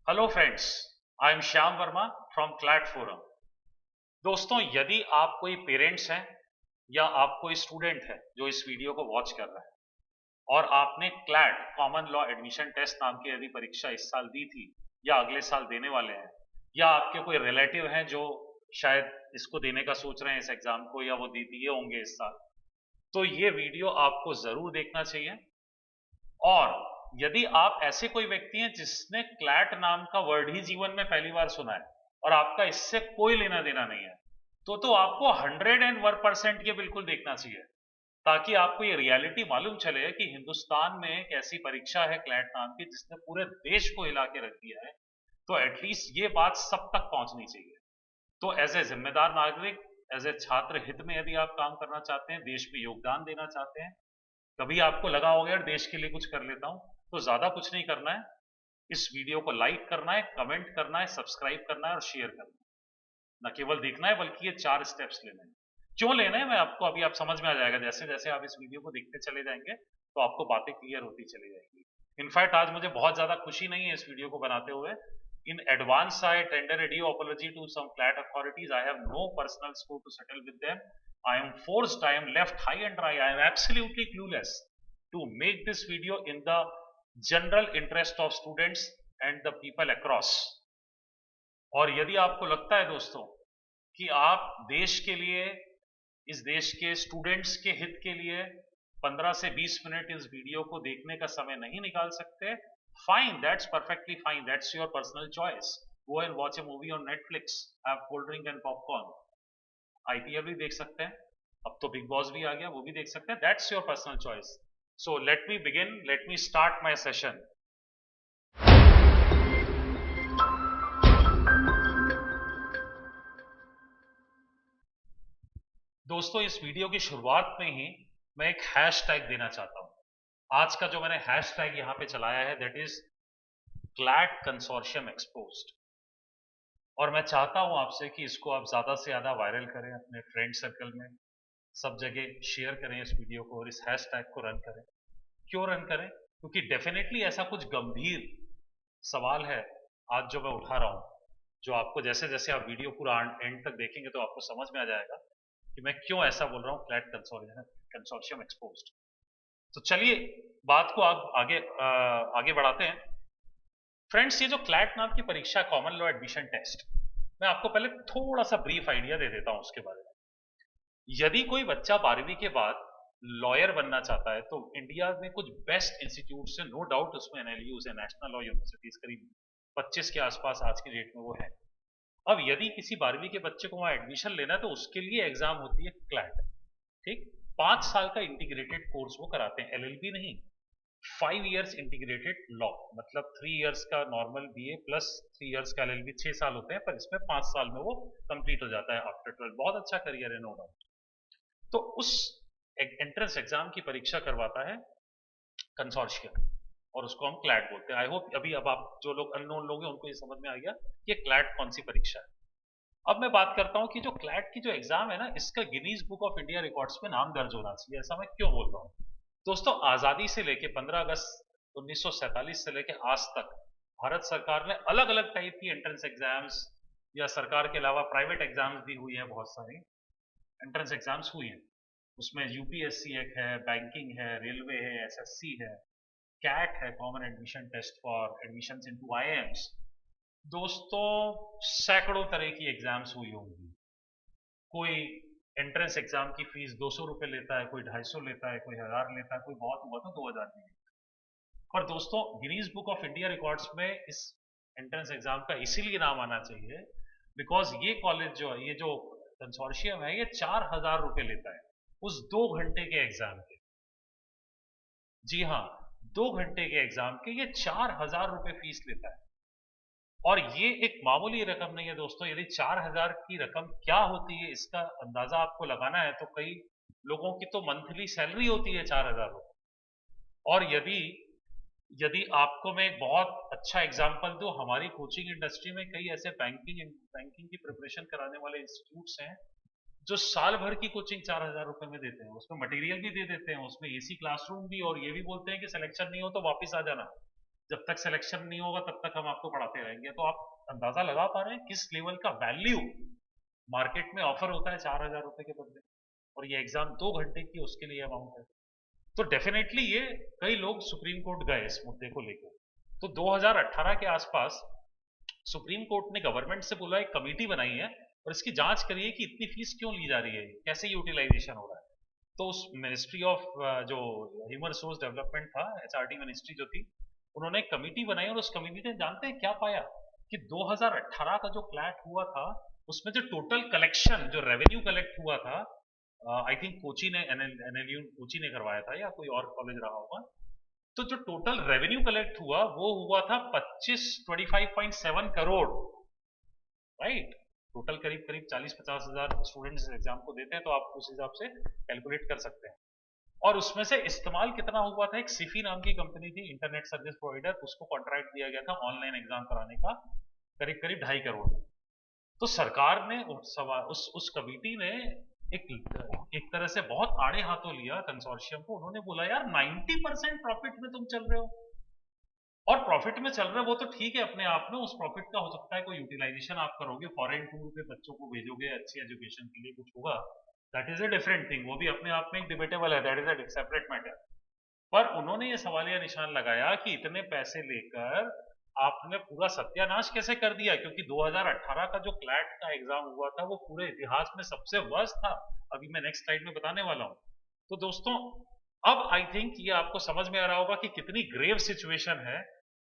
Hello friends, I am Shyam Verma from CLAT forum. दोस्तों, यदि आप कोई पेरेंट्स हैं या आप कोई स्टूडेंट है जो इस वीडियो को वॉच कर रहा है और आपने CLAT common law admission test नाम की यदि परीक्षा इस साल दी थी या अगले साल देने वाले हैं, या आपके कोई रिलेटिव हैं जो शायद इसको देने का सोच रहे हैं इस एग्जाम को, या वो दे दिए होंगे इस साल, तो ये वीडियो आपको जरूर देखना चाहिए। और यदि आप ऐसे कोई व्यक्ति हैं जिसने क्लैट नाम का वर्ड ही जीवन में पहली बार सुना है और आपका इससे कोई लेना देना नहीं है, तो आपको 101% ये बिल्कुल देखना चाहिए, ताकि आपको ये रियलिटी मालूम चले कि हिंदुस्तान में एक ऐसी परीक्षा है क्लैट नाम की जिसने पूरे देश को हिला के रख दिया है। तो एटलीस्ट ये बात सब तक पहुंचनी चाहिए। तो एज ए जिम्मेदार नागरिक, एज ए छात्र हित में यदि आप काम करना चाहते हैं, देश में योगदान देना चाहते हैं, कभी आपको लगा होगा यार देश के लिए कुछ कर लेता हूं, तो ज्यादा कुछ नहीं करना है। इस वीडियो को लाइक करना है, कमेंट करना है, सब्सक्राइब करना है और शेयर करना है। न केवल देखना है बल्कि ये 4 स्टेप्स लेने हैं। क्यों लेना है मैं आपको अभी आप समझ में आ जाएगा। जैसे जैसे आप इस वीडियो को देखते चले जाएंगे तो आपको बातें क्लियर होती चली जाएंगी। इनफैक्ट आज मुझे बहुत ज्यादा खुशी नहीं है इस वीडियो को बनाते हुए। In advance, I tender a due apology to some CLAT authorities. I have no personal score to settle with them. I am forced, I am left high and dry. I am absolutely clueless to make this video in the general interest of students and the people across. और यदि आपको लगता है दोस्तों कि आप देश के लिए, इस देश के स्टूडेंट्स के हित के लिए 15 से 20 मिनट इस वीडियो को देखने का समय नहीं निकाल सकते, fine, that's perfectly fine, that's your personal choice. Go and watch A movie on Netflix, have cold drink and popcorn, IPL भी देख सकते हैं, अब तो बिग बॉस भी आ गया, वो भी देख सकते हैं, that's your personal choice. So let me begin, let me start my session. दोस्तों, इस वीडियो की शुरुआत में ही मैं एक हैशटैग देना चाहता हूं। आज का जो मैंने हैशटैग यहां पे चलाया है that is CLAT consortium exposed. और मैं चाहता हूं आपसे कि इसको आप ज्यादा से ज्यादा वायरल करें, अपने फ्रेंड सर्कल में सब जगह शेयर करें इस वीडियो को और इस हैशटैग को रन करें। क्यों रन करें? क्योंकि डेफिनेटली ऐसा कुछ गंभीर सवाल है आज जो मैं उठा रहा हूं, जो आपको जैसे जैसे आप वीडियो पूरा एंड तक देखेंगे तो आपको समझ में आ जाएगा कि मैं क्यों ऐसा बोल रहा हूं, क्लैट कंसोर्शियम एक्सपोज्ड। तो चलिए बात को आप आगे बढ़ाते हैं। फ्रेंड्स, ये जो क्लैट नाम की परीक्षा, कॉमन लॉ एडमिशन टेस्ट, मैं आपको पहले थोड़ा सा ब्रीफ आइडिया दे देता हूं उसके बारे में। यदि कोई बच्चा 12वीं के बाद लॉयर बनना चाहता है तो इंडिया में कुछ बेस्ट इंस्टीट्यूट से नो डाउट उसमें एनएलयू है, नेशनल लॉ यूनिवर्सिटीज, करीब 25 के आसपास आज की डेट में वो है। अब यदि किसी 12वीं के बच्चे को वहां एडमिशन लेना है तो उसके लिए एग्जाम होती है क्लैट। ठीक, 5 साल का इंटीग्रेटेड कोर्स वो कराते हैं, एलएलबी नहीं, 5 इयर्स इंटीग्रेटेड लॉ, मतलब 3 इयर्स का नॉर्मल बीए प्लस 3 इयर्स का एलएलबी, 6 साल होते हैं, पर इसमें 5 साल में वो कंप्लीट हो जाता है आफ्टर 12। बहुत अच्छा करियर है, नो डाउट। तो उस एंट्रेंस एग्जाम की परीक्षा करवाता है कंसोर्शियम और उसको हम क्लैट बोलते हैं। आई होप अभी अब आप जो लोग अननोन लोग हैं उनको ये समझ में आ गया कि क्लैट कौन सी परीक्षा है। अब मैं बात करता हूं कि जो क्लैट की जो एग्जाम है ना, इसका Guinness book of India records में नाम दर्ज होना चाहिए। ऐसा मैं क्यों बोल रहा हूं? दोस्तों, आजादी से लेके 15 अगस्त 1947 से लेके आज तक भारत सरकार ने अलग अलग टाइप की एंट्रेंस एग्जाम्स, या सरकार के अलावा प्राइवेट एग्जाम्स भी हुई है, बहुत सारी एंट्रेंस एग्जाम्स हुई हैं। उसमें यूपीएससी एक है, बैंकिंग है, रेलवे है, एसएससी है, कैट है, common admission test for admission into IIMs. दोस्तों, सैकड़ों तरह की एग्जाम्स हुई होंगी। कोई एंट्रेंस एग्जाम की फीस 200 रुपए लेता है, कोई 250 लेता है, कोई 1000 लेता है, कोई बहुत हुआ तो 2000 भी लेता है। पर दोस्तों, Guinness book of India records में इस एंट्रेंस एग्जाम का इसीलिए नाम आना चाहिए बिकॉज ये कॉलेज जो है, ये जो कंसोर्शियम है, ये 4000 रुपए लेता है उस 2 घंटे के एग्जाम के। जी हाँ, 2 घंटे के एग्जाम के ये 4000 रुपए फीस लेता है। और ये एक मामूली रकम नहीं है दोस्तों। यदि 4000 की रकम क्या होती है इसका अंदाजा आपको लगाना है तो कई लोगों की तो मंथली सैलरी होती है 4000 रुपए। और यदि यदि आपको मैं एक बहुत अच्छा एग्जांपल दूं, हमारी कोचिंग इंडस्ट्री में कई ऐसे बैंकिंग की प्रिपरेशन कराने वाले इंस्टीट्यूट्स हैं जो साल भर की कोचिंग 4000 रुपए में देते हैं। उसमें मटेरियल भी दे देते हैं, उसमें एसी क्लासरूम भी, और ये भी बोलते हैं कि सिलेक्शन नहीं हो तो वापस आ जाना। जब तक सिलेक्शन नहीं होगा तब तक हम आपको पढ़ाते रहेंगे। तो आप अंदाजा लगा पा रहे हैं किस लेवल का वैल्यू मार्केट में ऑफर होता है 4,000 रुपए के बदले, और ये एग्जाम 2 घंटे की उसके लिए अमाउंट है। तो डेफिनेटली ये कई लोग सुप्रीम कोर्ट गए इस मुद्दे को लेकर। तो 2018 के आसपास सुप्रीम कोर्ट ने गवर्नमेंट से बोला, एक कमेटी बनाई है और इसकी जांच करिए कि इतनी फीस क्यों ली जा रही है, कैसे यूटिलाइजेशन हो रहा है। तो उस मिनिस्ट्री ऑफ जो ह्यूमन रिसोर्स डेवलपमेंट था, एचआरडी मिनिस्ट्री जो थी, उन्होंने एक कमेटी बनाई और उस कमेटी ने जानते हैं क्या पाया कि 2018 का जो क्लैट हुआ था उसमें जो टोटल कलेक्शन, जो रेवेन्यू कलेक्ट हुआ था, आई थिंक कोची ने, एनएलयू कोची ने करवाया था या कोई और कॉलेज रहा होगा, तो जो टोटल रेवेन्यू कलेक्ट हुआ वो हुआ था 25.7 करोड़, राइट। टोटल करीब करीब 40-50 हजार स्टूडेंट्स एग्जाम को देते हैं, तो आप उस हिसाब से कैलकुलेट कर सकते हैं। और उसमें से इस्तेमाल कितना हुआ था, एक सिफी नाम की कंपनी थी, इंटरनेट सर्विस प्रोवाइडर, उसको कॉन्ट्रैक्ट दिया गया था ऑनलाइन एग्जाम कराने का, करीब करीब 2.5 करोड़। तो सरकार ने उस कमेटी ने एक तरह से बहुत आड़े हाथों लिया कंसोर्शियम को। उन्होंने बोला यार 90% प्रॉफिट में तुम चल रहे हो, और प्रॉफिट में चल रहे हो वो तो ठीक है अपने आप में, उस प्रॉफिट का हो सकता है कोई यूटिलाइजेशन आप करोगे, फॉरेन टूर पे बच्चों को भेजोगे अच्छी एजुकेशन के लिए, कुछ होगा, that is a different thing, वो भी अपने आप में एक डिबेटेबल है, that is a separate matter. पर उन्होंने ये सवालिया निशान लगाया कि इतने पैसे लेकर आपने पूरा सत्यानाश कैसे कर दिया, क्योंकि 2018 का जो क्लैट का एग्जाम हुआ था वो पूरे इतिहास में सबसे वर्स्ट था। अभी मैं नेक्स्ट स्लाइड में बताने वाला हूं। तो दोस्तों अब आई थिंक ये आपको समझ में आ रहा होगा कि कितनी ग्रेव सिचुएशन है,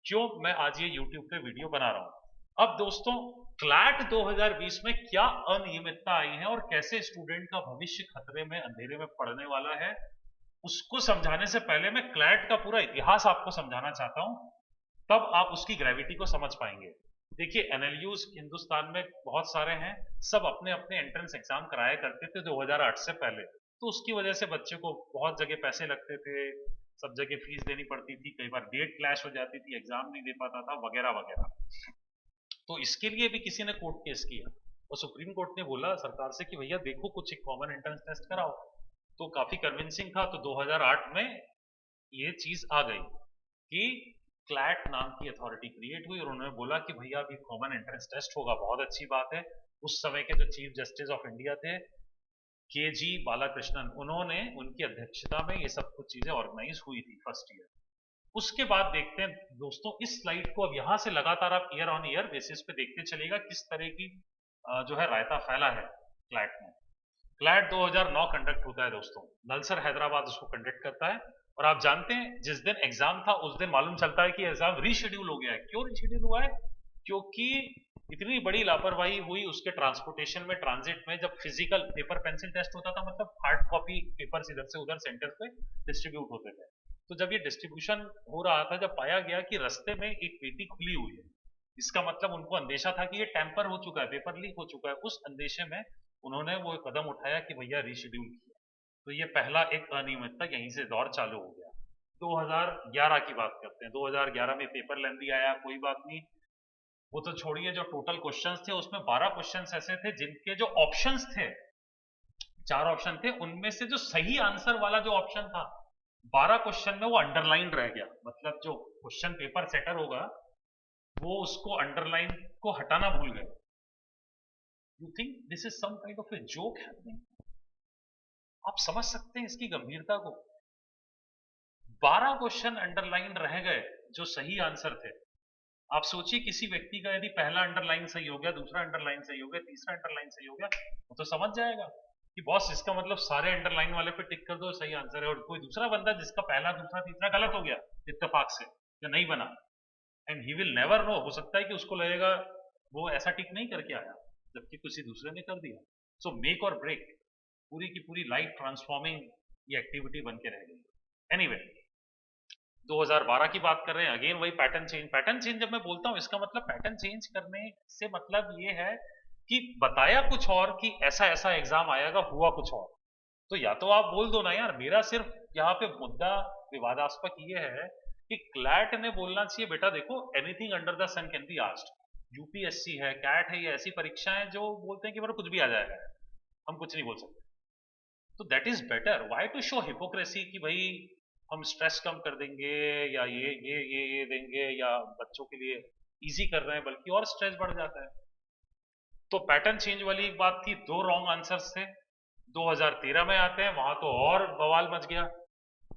क्यों मैं आज ये यूट्यूब पे वीडियो बना रहा हूं। अब दोस्तों क्लैट 2020 में क्या अनियमितता आई है और कैसे स्टूडेंट का भविष्य खतरे में, अंधेरे में पड़ने वाला है, उसको समझाने से पहले मैं क्लैट का पूरा इतिहास आपको समझाना चाहता हूं, तब आप उसकी ग्रेविटी को समझ पाएंगे। देखिए एनएलयूज हिंदुस्तान में बहुत सारे हैं, सब अपने अपने एंट्रेंस एग्जाम कराया करते थे 2008 से पहले, तो उसकी वजह से बच्चे को बहुत जगह पैसे लगते थे, सब जगह फीस देनी पड़ती थी, कई बार डेट क्लैश हो जाती थी, एग्जाम नहीं दे पाता था, वगैरह वगैरह। तो इसके लिए भी किसी ने कोर्ट केस किया और सुप्रीम कोर्ट ने बोला सरकार से कि भैया देखो कुछ एक कॉमन एंट्रेंस टेस्ट कराओ। तो काफी कन्विंसिंग था, तो 2008 में ये चीज आ गई कि क्लैट नाम की अथॉरिटी क्रिएट हुई और उन्होंने बोला कि भैया अभी कॉमन एंट्रेंस टेस्ट होगा, बहुत अच्छी बात है। उस समय के जो चीफ जस्टिस ऑफ इंडिया थे के जी बालाकृष्णन, उन्होंने, उनकी अध्यक्षता में ये सब कुछ चीजें ऑर्गेनाइज हुई थी फर्स्ट ईयर। उसके बाद देखते हैं दोस्तों इस स्लाइड को, अब यहां से लगातार आप ईयर ऑन ईयर बेसिस पे देखते चलिएगा किस तरह की जो है रायता फैला है क्लैट में। क्लैट 2009 कंडक्ट होता है दोस्तों, नलसर हैदराबाद उसको कंडक्ट करता है, और आप जानते हैं जिस दिन एग्जाम था उस दिन मालूम चलता है कि एग्जाम रीशेड्यूल हो गया है। क्यों रीशेड्यूल हुआ है? क्योंकि इतनी बड़ी लापरवाही हुई उसके ट्रांसपोर्टेशन में, ट्रांजिट में। जब फिजिकल पेपर पेंसिल टेस्ट होता था, मतलब हार्ड कॉपी पेपर्स इधर से उधर सेंटर पे डिस्ट्रीब्यूट होते थे, तो जब ये डिस्ट्रीब्यूशन हो रहा था, जब पाया गया कि रास्ते में एक पेटी खुली हुई है, इसका मतलब उनको अंदेशा था कि ये टेम्पर हो चुका है, पेपर लीक हो चुका है। उस अंदेशे में उन्होंने वो कदम उठाया कि भैया रीशेड्यूल किया। तो ये पहला एक अनियमितता यहीं से दौर चालू हो गया। 2011 की बात करते हैं। 2011 में पेपर लेंदी आया, कोई बात नहीं, वो तो छोड़िए। जो टोटल क्वेश्चंस थे उसमें 12 क्वेश्चंस ऐसे थे जिनके जो ऑप्शंस थे, 4 ऑप्शन थे, उनमें से जो सही आंसर वाला जो ऑप्शन था 12 क्वेश्चन में वो अंडरलाइन रह गया। मतलब जो क्वेश्चन पेपर सेटर होगा वो उसको अंडरलाइन को हटाना भूल गए। You think this is some kind of a joke happening? आप समझ सकते हैं इसकी गंभीरता को। 12 क्वेश्चन अंडरलाइन रह गए जो सही आंसर थे। आप सोचिए किसी व्यक्ति का यदि पहला अंडरलाइन सही हो गया, दूसरा अंडरलाइन सही हो गया, तीसरा अंडरलाइन सही हो गया, वो तो समझ जाएगा कि बॉस इसका मतलब सारे अंडरलाइन वाले पे टिक कर दो, सही आंसर है। और कोई दूसरा बंदा जिसका पहला दूसरा तीसरा गलत हो गया इत्तेफाक से या नहीं बना, and he will never know, हो सकता है कि उसको लगेगा वो ऐसा टिक नहीं करके आया जबकि किसी दूसरे ने कर दिया। सो मेक और ब्रेक, पूरी की पूरी लाइफ ट्रांसफॉर्मिंग ये एक्टिविटी बन के रह गई। एनीवे 2012 की बात कर रहे हैं, अगेन वही पैटर्न चेंज। पैटर्न चेंज जब मैं बोलता हूं इसका मतलब पैटर्न चेंज करने से मतलब ये है कि बताया कुछ और कि ऐसा ऐसा एग्जाम आएगा, हुआ कुछ और। तो या तो आप बोल दो ना यार, मेरा सिर्फ यहाँ पे मुद्दा विवादास्पद ये है कि क्लैट ने बोलना चाहिए बेटा देखो anything under the sun can be asked. UPSC है, कैट है, ये ऐसी परीक्षाएं जो बोलते हैं कि मेरा कुछ भी आ जाएगा, हम कुछ नहीं बोल सकते। तो that is better. Why to show hypocrisy कि भाई हम स्ट्रेस कम कर देंगे या ये देंगे या बच्चों के लिए इजी कर रहे हैं, बल्कि और स्ट्रेस बढ़ जाता है। तो पैटर्न चेंज वाली एक बात थी, 2 रॉन्ग आंसर्स थे। 2013 में आते हैं, वहां तो और बवाल मच गया।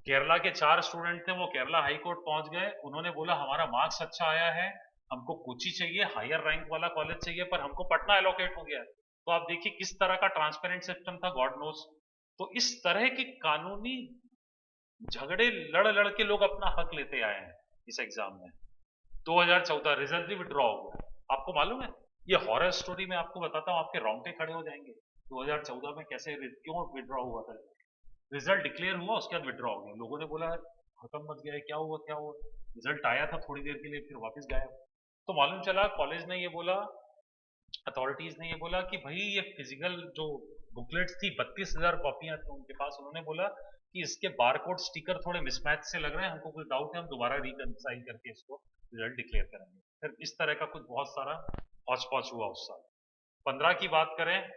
केरला के 4 स्टूडेंट थे, वो केरला हाई कोर्ट पहुंच गए। उन्होंने बोला हमारा मार्क्स अच्छा आया है, हमको कोची चाहिए, हायर रैंक वाला कॉलेज चाहिए, पर हमको पटना एलोकेट हो गया है। तो आप देखिए किस तरह का ट्रांसपेरेंट सिस्टम था, गॉड नोस। तो इस तरह के कानूनी झगड़े लड़ लड़ के लोग अपना हक लेते आए हैं इस एग्जाम में। 2014 रिजल्ट भी विड्रॉ हो गया। आपको मालूम है, ये हॉरर स्टोरी में आपको बताता हूँ, आपके रोंगटे खड़े हो जाएंगे। 2014 में कैसे क्यों विड्रॉ हुआ था। रिजल्ट डिक्लेयर हुआ, उसके बाद विड्रॉ हो गया। लोगों ने बोला खत्म मच गया, क्या हुआ क्या हुआ। रिजल्ट आया था थोड़ी देर के लिए, फिर वापस गायब। तो मालूम चला कॉलेज ने ये बोला, अथॉरिटीज ने ये बोला कि भाई ये फिजिकल जो बुकलेट्स थी, 32,000 कॉपियां थी उनके पास। उन्होंने बोला कि इसके बारकोड स्टिकर थोड़े मिसमैच से लग रहे हैं, हमको कुछ डाउट है, हम दोबारा रिकंसाइल करके इसको रिजल्ट डिक्लेयर करेंगे। फिर इस तरह का कुछ बहुत सारा हौच पौच हुआ उस साल। 15 की बात करें,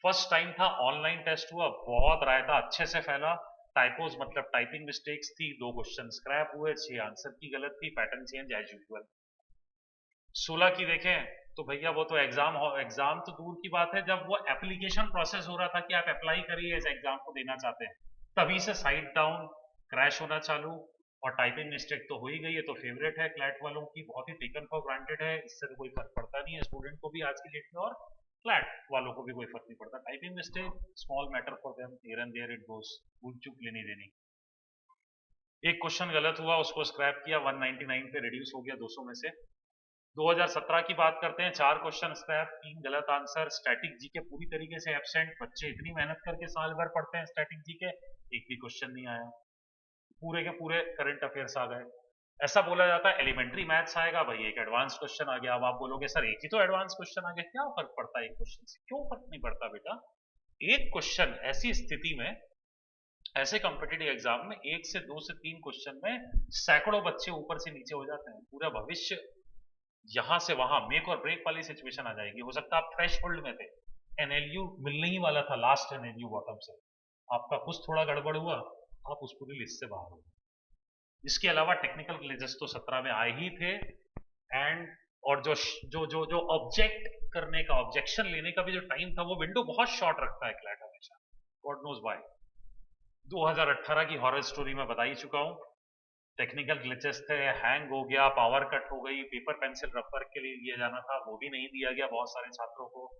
फर्स्ट टाइम था ऑनलाइन टेस्ट हुआ, बहुत रायता अच्छे से फैला। टाइपोज मतलब टाइपिंग मिस्टेक्स थी, 2 क्वेश्चन स्क्रैप हुए, 6 आंसर की गलत थी, पैटर्न चेंज एज यूजुअल। 16 की देखें तो भैया वो तो एग्जाम तो दूर की बात है, जब वो एप्लीकेशन प्रोसेस हो रहा था कि आप अप्लाई करिए इस एग्जाम को देना चाहते हैं, तभी से साइट डाउन, क्रैश होना चालू। और टाइपिंग मिस्टेक तो हो ही गई है, तो फेवरेट है क्लैट वालों की, बहुत ही टेकन फॉर ग्रांटेड है, इससे तो कोई फर्क पड़ता नहीं है स्टूडेंट को भी आज की डेट में, और क्लैट वालों को भी कोई फर्क नहीं पड़ता। Typing mistake small matter for them, here and there it goes, भूल चूक लेनी देनी। एक क्वेश्चन गलत हुआ, उसको स्क्रैप किया, 199 पे रिड्यूस हो गया 200 में से। 2017 की बात करते हैं, 4 क्वेश्चन स्क्रैप, 3 गलत आंसर। स्टैटिक जीके पूरी तरीके से एब्सेंट, बच्चे इतनी मेहनत करके साल भर पढ़ते हैं स्टैटिक जीके, एक भी क्वेश्चन नहीं आया। पूरे के पूरे करंट अफेयर्स आ गए। ऐसा बोला जाता है एलिमेंट्री मैथ्स आएगा, भाई एक एडवांस क्वेश्चन आ गया। अब आप बोलोगे सर एक ही तो एडवांस क्वेश्चन आ गया, क्या फर्क पड़ता है एक क्वेश्चन से? क्यों फर्क नहीं पड़ता बेटा, एक क्वेश्चन ऐसी स्थिति में, ऐसे कॉम्पिटिटिव एग्जाम में 1 से 2 से 3 क्वेश्चन में सैकड़ों बच्चे ऊपर से नीचे हो जाते हैं, पूरा भविष्य यहां से वहां मेक और ब्रेक वाली सिचुएशन आ जाएगी। हो सकता है आप थ्रेश होल्ड में थे, एनएलयू मिलने ही वाला था, लास्ट एनएलयू बॉटम से, आपका कुछ थोड़ा गड़बड़ हुआ, आप उस पूरी लिस्ट से बाहर हो। इसके अलावा टेक्निकल ग्लिचेस तो 17 में आए ही थे। एंड और जो जो जो जो ऑब्जेक्ट करने का, ऑब्जेक्शन लेने का भी जो टाइम था, वो विंडो बहुत शॉर्ट रखता है क्लैट हमेशा, गॉड नोज व्हाई। 2018 की हॉरर स्टोरी में बता ही चुका हूं, टेक्निकल ग्लिचेस थे, हैंग हो गया, पावर कट हो गई, पेपर पेंसिल रफ वर्क के लिए दिया जाना था, वो भी नहीं दिया गया बहुत सारे छात्रों को।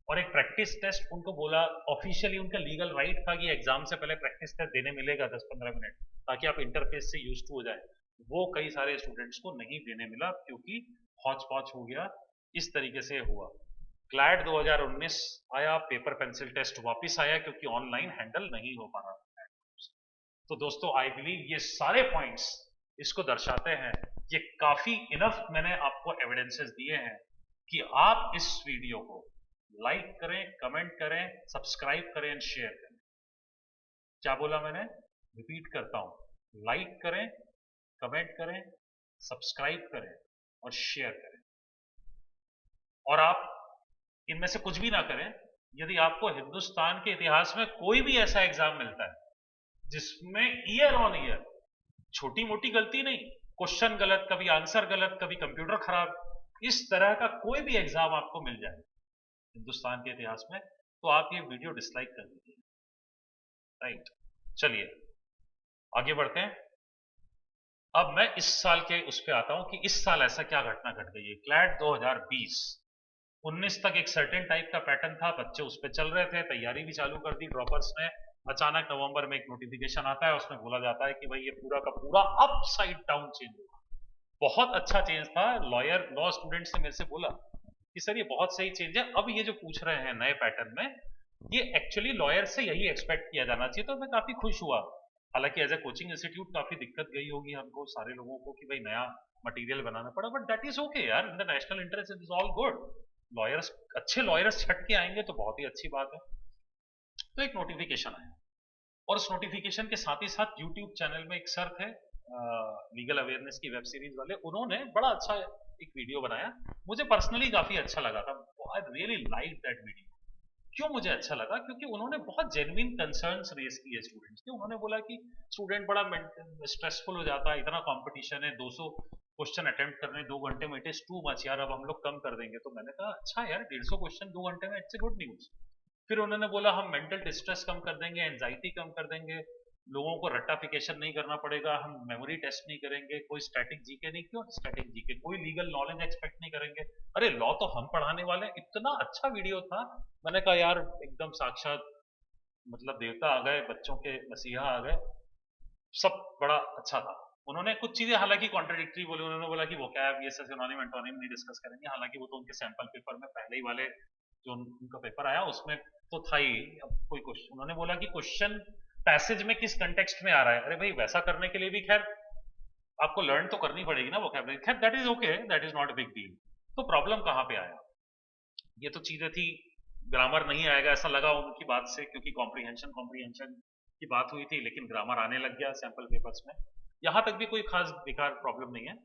और एक प्रैक्टिस टेस्ट उनको बोला, ऑफिशियली उनका लीगल राइट था कि एग्जाम से पहले प्रैक्टिस टेस्ट देने मिलेगा 10-15 मिनट, ताकि आप इंटरफेस से यूज टू हो जाए। वो कई सारे स्टूडेंट्स को नहीं देने मिला, क्योंकि हौच पौच हो गया, इस तरीके से हुआ। क्लैट 2019 आया, पेपर पेंसिल टेस्ट वापिस आया, क्योंकि ऑनलाइन हैंडल नहीं हो पा रहा। तो दोस्तों आई बिलीव ये सारे पॉइंट्स इसको दर्शाते हैं, ये काफी इनफ मैंने आपको एविडेंसेस दिए हैं कि आप इस वीडियो को लाइक करें, कमेंट करें, सब्सक्राइब करें एंड शेयर करें। क्या बोला मैंने, रिपीट करता हूं, लाइक करें, कमेंट करें, सब्सक्राइब करें और शेयर करें। और आप इनमें से कुछ भी ना करें, यदि आपको हिंदुस्तान के इतिहास में कोई भी ऐसा एग्जाम मिलता है जिसमें ईयर ऑन ईयर छोटी मोटी गलती नहीं, क्वेश्चन गलत, कभी आंसर गलत, कभी कंप्यूटर खराब, इस तरह का कोई भी एग्जाम आपको मिल जाए हिंदुस्तान के इतिहास में, तो आप ये वीडियो डिसलाइक कर दीजिए। राइट, चलिए आगे बढ़ते हैं। अब मैं इस साल के उस पर आता हूं कि इस साल ऐसा क्या घटना घट गई है। क्लैट 2020-19 तक एक सर्टेन टाइप का पैटर्न था, बच्चे उस पर चल रहे थे, तैयारी भी चालू कर दी ड्रॉपर्स ने। अचानक नवंबर में एक नोटिफिकेशन आता है, उसमें बोला जाता है कि भाई ये पूरा का पूरा अपसाइड डाउन चेंज हुआ। बहुत अच्छा चेंज था। लॉ स्टूडेंट्स ने मेरे से बोला कि सर ये बहुत सही चेंज है, अब ये जो पूछ रहे हैं नए पैटर्न में, ये एक्चुअली लॉयर से यही एक्सपेक्ट किया जाना चाहिए। तो मैं काफी खुश हुआ। हालांकि एज ए कोचिंग इंस्टीट्यूट काफी दिक्कत गई होगी हमको सारे लोगों को कि भाई नया मटेरियल बनाना पड़ा, बट दैट इज ओके यार, in the national interest it is all good. Lawyers, अच्छे लॉयर्स छट के आएंगे तो बहुत ही अच्छी बात है। तो एक नोटिफिकेशन आया, और उस नोटिफिकेशन के साथ ही साथ यूट्यूब चैनल में एक सर थे, लीगल अवेयरनेस की वेब सीरीज वाले, उन्होंने बड़ा अच्छा एक वीडियो बनाया, मुझे पर्सनली काफी अच्छा लगा था। I really like that video. क्यों मुझे अच्छा लगा? क्योंकि उन्होंने बहुत जेन्युइन कंसर्न्स रेज किए स्टूडेंट्स के। उन्होंने बोला कि स्टूडेंट बड़ा स्ट्रेसफुल हो जाता है, इतना कंपटीशन है, 200 क्वेश्चन अटेम्प्ट करने 2 घंटे में, इट इज टू मच यार, अब हम लोग कम कर देंगे। तो मैंने कहा अच्छा यार, 150 क्वेश्चन 2 घंटे में, इट्स ए गुड न्यूज। फिर उन्होंने बोला हम मेंटल डिस्ट्रेस कम कर देंगे, एंजाइटी कम कर देंगे, लोगों को रट्टाफिकेशन नहीं करना पड़ेगा, हम मेमोरी टेस्ट नहीं करेंगे, कोई स्टैटिक जीके नहीं। क्यों स्टैटिक जीके? कोई लीगल नॉलेज एक्सपेक्ट नहीं करेंगे। अरे लॉ तो हम पढ़ाने वाले हैं। इतना अच्छा वीडियो था। मैंने कहा यार एकदम साक्षात मतलब देवता आ गए, बच्चों के मसीहा आ गए, सब बड़ा अच्छा था। उन्होंने कुछ चीजें हालांकि कॉन्ट्राडिक्टरी बोली। उन्होंने बोला कि वोकैब ये सिनोनिम एंटोनिम नहीं डिस्कस करेंगे, हालांकि वो तो उनके सैंपल पेपर में पहले ही वाले जो उनका पेपर आया उसमें तो था ही। अब कोई क्वेश्चन, उन्होंने बोला कि क्वेश्चन पैसेज में किस कंटेक्स्ट में आ रहा है। अरे भाई वैसा करने के लिए भी खैर आपको लर्न तो करनी पड़ेगी ना वोकैबुलरी। खैर that is okay, that is not a big deal. तो प्रॉब्लम कहां पे आया? ये तो चीजें थी, ग्रामर नहीं आएगा ऐसा लगा उनकी बात से, क्योंकि कॉम्प्रीहेंशन की बात हुई थी, लेकिन ग्रामर आने लग गया सैंपल पेपर्स में। यहां तक भी कोई खास बेकार प्रॉब्लम नहीं है।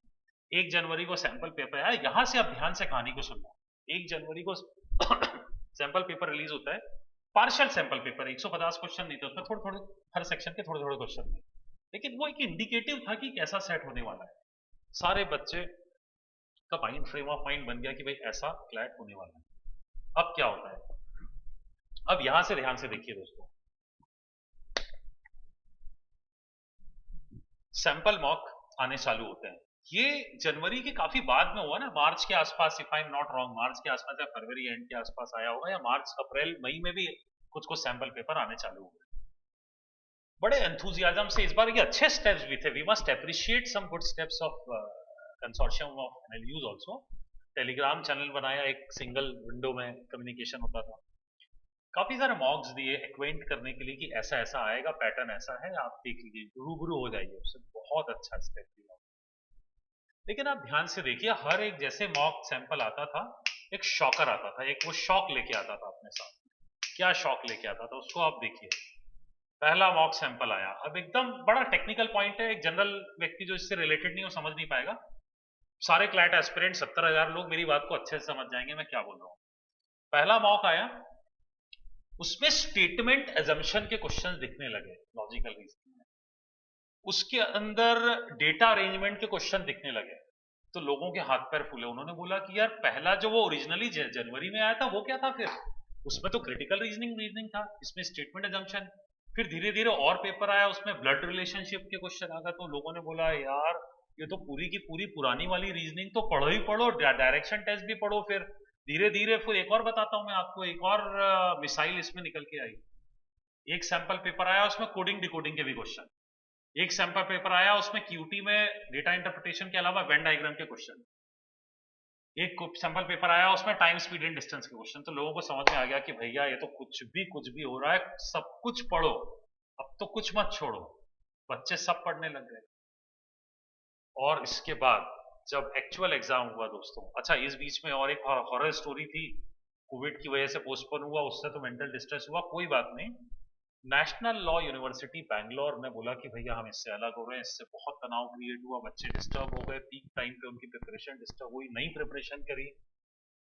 1 जनवरी को सैंपल पेपर आया, यहां से आप ध्यान से कहानी को सुनना। 1 जनवरी को सैंपल पेपर रिलीज होता है। पार्शियल सैंपल पेपर, 150 क्वेश्चन नहीं थे उसमें, थोड़े थोड़े हर सेक्शन के थोड़े थोड़े क्वेश्चन थे, लेकिन वो एक इंडिकेटिव था कि कैसा सेट होने वाला है। सारे बच्चे का माइंड, फ्रेम ऑफ माइंड बन गया कि भाई ऐसा क्लैट होने वाला है। अब क्या होता है? अब यहां से ध्यान से देखिए दोस्तों, सैंपल मॉक आने चालू होते हैं। ये जनवरी के काफी बाद में हुआ ना, मार्च के आसपास, if I am not wrong, March के आसपास या फरवरी एंड के आसपास आया होगा, या मार्च अप्रैल मई में भी कुछ कुछ सैंपल पेपर आने चालू हुए। बड़े एंथुजियाज्म से इस बार ये अच्छे स्टेप्स भी थे। We must appreciate some good steps of consortium of NLUs also. Telegram channel बनाया, एक सिंगल विंडो में कम्युनिकेशन होता था, काफी सारे मॉक्स दिए एक्वेंट करने के लिए कि ऐसा ऐसा आएगा, पैटर्न ऐसा है, आप देख लीजिए, रूबरू हो जाइए उससे। बहुत अच्छा स्टेप लिया। लेकिन आप ध्यान से देखिए, हर एक जैसे मॉक सैंपल आता था, एक शॉकर आता था, एक वो शॉक लेके आता था अपने साथ। क्या शॉक लेके आता था उसको आप देखिए। पहला मॉक सैंपल आया, अब एकदम बड़ा टेक्निकल पॉइंट है, एक जनरल व्यक्ति जो इससे रिलेटेड नहीं हो समझ नहीं पाएगा। सारे क्लैट एस्पिरेंट 70,000 लोग मेरी बात को अच्छे से समझ जाएंगे मैं क्या बोल रहा हूं। पहला मॉक आया, उसमें स्टेटमेंट एजम्पशन के क्वेश्चन दिखने लगे, लॉजिकल रीजनिंग में। उसके अंदर डेटा अरेंजमेंट के क्वेश्चन दिखने लगे, तो लोगों के हाथ पैर फूले। उन्होंने बोला कि यार पहला जो वो ओरिजिनली जनवरी में आया था वो क्या था फिर? उसमें तो क्रिटिकल रीजनिंग था, इसमें स्टेटमेंट एजम्पशन। फिर धीरे धीरे और पेपर आया, उसमें ब्लड रिलेशनशिप के क्वेश्चन आ गए, तो लोगों ने बोला यार ये तो पूरी की पूरी पुरानी वाली रीजनिंग तो पढ़ो ही पढ़ो, डायरेक्शन टेस्ट भी पढ़ो। फिर धीरे धीरे फिर एक और बताता हूं मैं आपको, एक और मिसाइल इसमें निकल के आई। एक सैंपल पेपर आया उसमें कोडिंग डिकोडिंग के भी क्वेश्चन। एक सैंपल पेपर आया उसमें क्यूटी में डेटा इंटरप्रिटेशन के अलावा वेन डायग्राम के क्वेश्चन। एक सैंपल पेपर आया उसमें टाइम स्पीड एंड डिस्टेंस के क्वेश्चन। तो लोगों को समझ में आ गया कि भैया ये तो कुछ भी हो रहा है, सब कुछ पढ़ो, अब तो कुछ मत छोड़ो। बच्चे सब पढ़ने लग गए। और इसके बाद जब एक्चुअल एग्जाम हुआ दोस्तों, अच्छा इस बीच में और एक हॉरर स्टोरी थी, कोविड की वजह से पोस्टपोन हुआ, उससे तो मेंटल डिस्ट्रेस हुआ, कोई बात नहीं। नेशनल लॉ यूनिवर्सिटी बैंगलोर ने बोला कि भैया हम इससे अलग हो रहे हैं, इससे बहुत तनाव क्रिएट हुआ, बच्चे डिस्टर्ब हो गए, पीक टाइम पे उनकी प्रिपरेशन डिस्टर्ब हुई, नई प्रिपरेशन करी,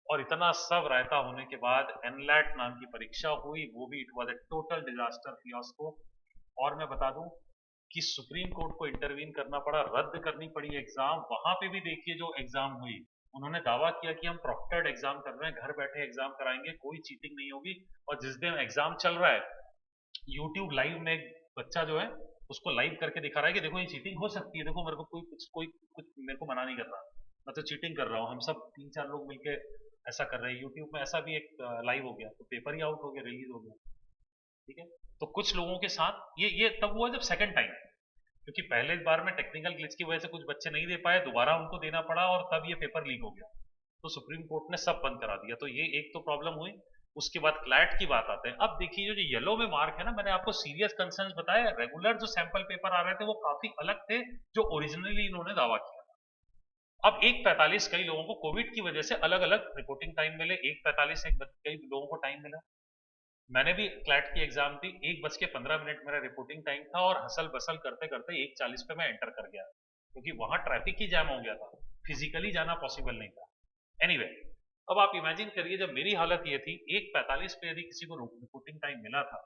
और इतना सब रायता होने के बाद एनलैट नाम की परीक्षा हुई, वो भी it was a total disaster, fiasco. और मैं बता दूं कि सुप्रीम कोर्ट को इंटरवीन करना पड़ा, रद्द करनी पड़ी एग्जाम। वहां पे भी देखिए जो एग्जाम हुई, उन्होंने दावा किया कि हम प्रॉक्टर्ड एग्जाम कर रहे हैं, घर बैठे एग्जाम कराएंगे, कोई चीटिंग नहीं होगी। और जिस दिन एग्जाम चल रहा है, यूट्यूब लाइव में एक बच्चा जो है उसको लाइव करके दिखा रहा है कि देखो ये चीटिंग हो सकती है, देखो मेरे को कोई कुछ मेरे को मना नहीं कर रहा, मैं तो चीटिंग कर रहा हूँ, हम सब 3-4 लोग मिलके ऐसा कर रहे हैं। यूट्यूब में ऐसा भी एक लाइव हो गया, तो पेपर ही आउट हो गया, रिलीज हो गया। ठीक है, तो कुछ लोगों के साथ ये तब हुआ जब सेकंड टाइम, क्योंकि पहले बार में टेक्निकल ग्लिच की वजह से कुछ बच्चे नहीं दे पाए, दोबारा उनको देना पड़ा, और तब ये पेपर लीक हो गया। तो सुप्रीम कोर्ट ने सब बंद करा दिया। तो ये एक तो प्रॉब्लम हुई। उसके बाद क्लैट की बात आते हैं। अब देखिए जो येलो में मार्क है ना, मैंने आपको सीरियस कंसर्न्स बताया, रेगुलर जो सैंपल पेपर आ रहे थे वो काफी अलग थे जो ओरिजिनली इन्होंने दावा किया। अब 1:45 कई लोगों को कोविड की वजह से अलग अलग रिपोर्टिंग टाइम मिले, 1:45 कई लोगों को टाइम मिला। मैंने भी क्लैट की एग्जाम दी, 1:15 मेरा रिपोर्टिंग टाइम था, और हसल बसल करते करते 1:40 पे मैं एंटर कर गया, क्योंकि वहां ट्रैफिक ही जैम हो गया था, फिजिकली जाना पॉसिबल नहीं था। एनीवे, अब आप इमेजिन करिए जब मेरी हालत ये थी, 1:45 पे यदि किसी को रिपोर्टिंग टाइम मिला था,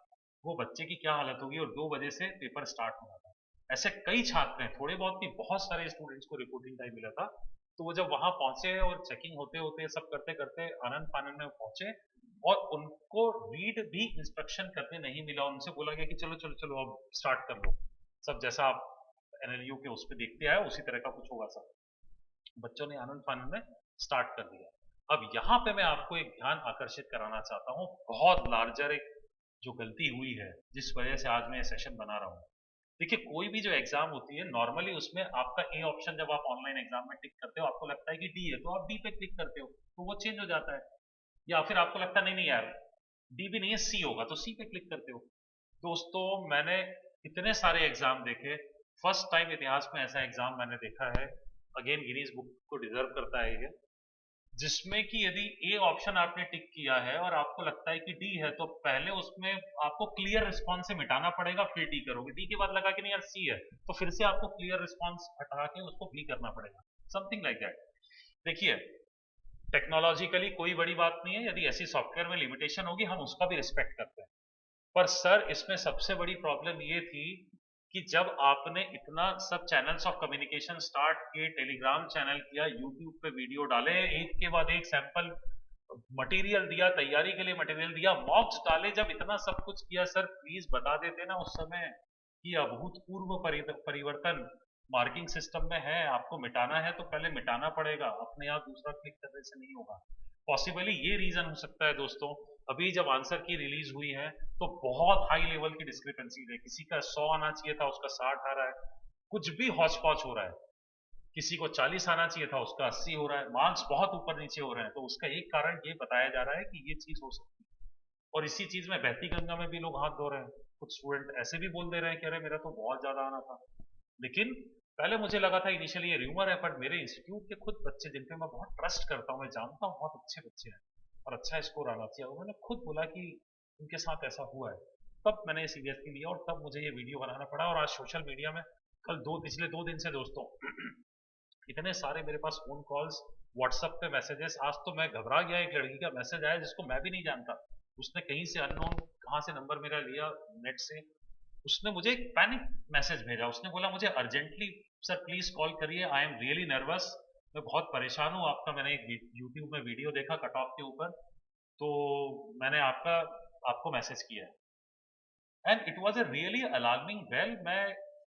वो बच्चे की क्या हालत होगी, और 2 बजे से पेपर स्टार्ट होना था। ऐसे कई छात्र हैं, थोड़े बहुत नहीं, बहुत सारे स्टूडेंट्स को रिपोर्टिंग टाइम मिला था। तो वो जब वहां पहुंचे और चेकिंग होते होते सब करते करते आनंद फानंद में पहुंचे, और उनको रीड भी इंस्ट्रक्शन करने नहीं मिला। उनसे बोला गया कि चलो चलो चलो अब स्टार्ट कर लो, सब जैसा आप एनएलयू के उस पर देखते आए उसी तरह का कुछ होगा सब। बच्चों ने आनंद फानंद में स्टार्ट कर दिया। अब यहाँ पे मैं आपको एक ध्यान आकर्षित कराना चाहता हूँ, बहुत लार्जर एक जो गलती हुई है जिस वजह से आज मैं ये सेशन बना रहा हूँ। देखिए, कोई भी जो एग्जाम होती है नॉर्मली उसमें आपका ए ऑप्शन जब आप ऑनलाइन एग्जाम में टिक करते हो, आपको लगता है कि डी है तो आप डी पे क्लिक करते हो, तो वो चेंज हो जाता है। या फिर आपको लगता है नहीं नहीं यार, डी भी नहीं है, सी होगा, तो सी पे क्लिक करते हो। दोस्तों, मैंने इतने सारे एग्जाम देखे, फर्स्ट टाइम इतिहास में ऐसा एग्जाम मैंने देखा है, अगेन गिनीज बुक को डिजर्व करता है ये, जिसमें कि यदि ए ऑप्शन आपने टिक किया है और आपको लगता है कि डी है, तो पहले उसमें आपको क्लियर रिस्पॉन्स से मिटाना पड़ेगा, फिर डी करोगे। डी के बाद लगा कि नहीं यार सी है, तो फिर से आपको क्लियर रिस्पॉन्स हटा के उसको बी करना पड़ेगा, समथिंग लाइक दैट। देखिए, टेक्नोलॉजिकली कोई बड़ी बात नहीं है, यदि ऐसी सॉफ्टवेयर में लिमिटेशन होगी हम उसका भी रिस्पेक्ट करते हैं। पर सर, इसमें सबसे बड़ी प्रॉब्लम ये थी कि जब आपने इतना सब चैनल्स ऑफ कम्युनिकेशन स्टार्ट किए, टेलीग्राम चैनल किया, यूट्यूब पे वीडियो डाले, एक के बाद एक सैंपल मटेरियल दिया, तैयारी के लिए मटेरियल दिया, मॉक्स डाले, जब इतना सब कुछ किया, सर प्लीज बता देते ना उस समय कि अभूतपूर्व परिवर्तन मार्किंग सिस्टम में है, आपको मिटाना है तो पहले मिटाना पड़ेगा, अपने आप दूसरा क्लिक करने से नहीं होगा। पॉसिबली ये रीजन हो सकता है दोस्तों, अभी जब आंसर की रिलीज हुई है तो बहुत हाई लेवल की डिस्क्रिपेंसी है, किसी का 100 आना चाहिए था उसका 60 आ रहा है, कुछ भी हौच पौच हो रहा है, किसी को 40 आना चाहिए था उसका 80 हो रहा है, मार्क्स बहुत ऊपर नीचे हो रहे हैं। तो उसका एक कारण ये बताया जा रहा है कि ये चीज हो सकती है। और इसी चीज में बहती गंगा में भी लोग हाथ धो रहे हैं, कुछ स्टूडेंट ऐसे भी बोल दे रहे हैं कि अरे मेरा तो बहुत ज्यादा आना था। लेकिन पहले मुझे लगा था इनिशियली ये र्यूमर है, पर मेरे इंस्टीट्यूट के खुद बच्चे जिन पे मैं बहुत ट्रस्ट करता हूँ, मैं जानता हूँ बहुत अच्छे बच्चे हैं और अच्छा स्कोर आना चाहिए, उन्होंने खुद बोला कि उनके साथ ऐसा हुआ है। तब मैंने सीरियसली लिया और तब मुझे ये वीडियो बनाना पड़ा। और आज सोशल मीडिया में पिछले 2 दिन से दोस्तों इतने सारे मेरे पास फोन कॉल्स, व्हाट्सएप पे मैसेजेस, आज तो मैं घबरा गया। एक लड़की का मैसेज आया जिसको मैं भी नहीं जानता, उसने कहीं से अननोन कहाँ से नंबर मेरा लिया नेट से, उसने मुझे एक पैनिक मैसेज भेजा, उसने बोला मुझे अर्जेंटली सर प्लीज कॉल करिए, आई एम रियली नर्वस, मैं बहुत परेशान हूँ आपका, मैंने एक यूट्यूब में वीडियो देखा कट ऑफ के ऊपर, तो मैंने आपको मैसेज किया है। And it was a really alarming bell. मैं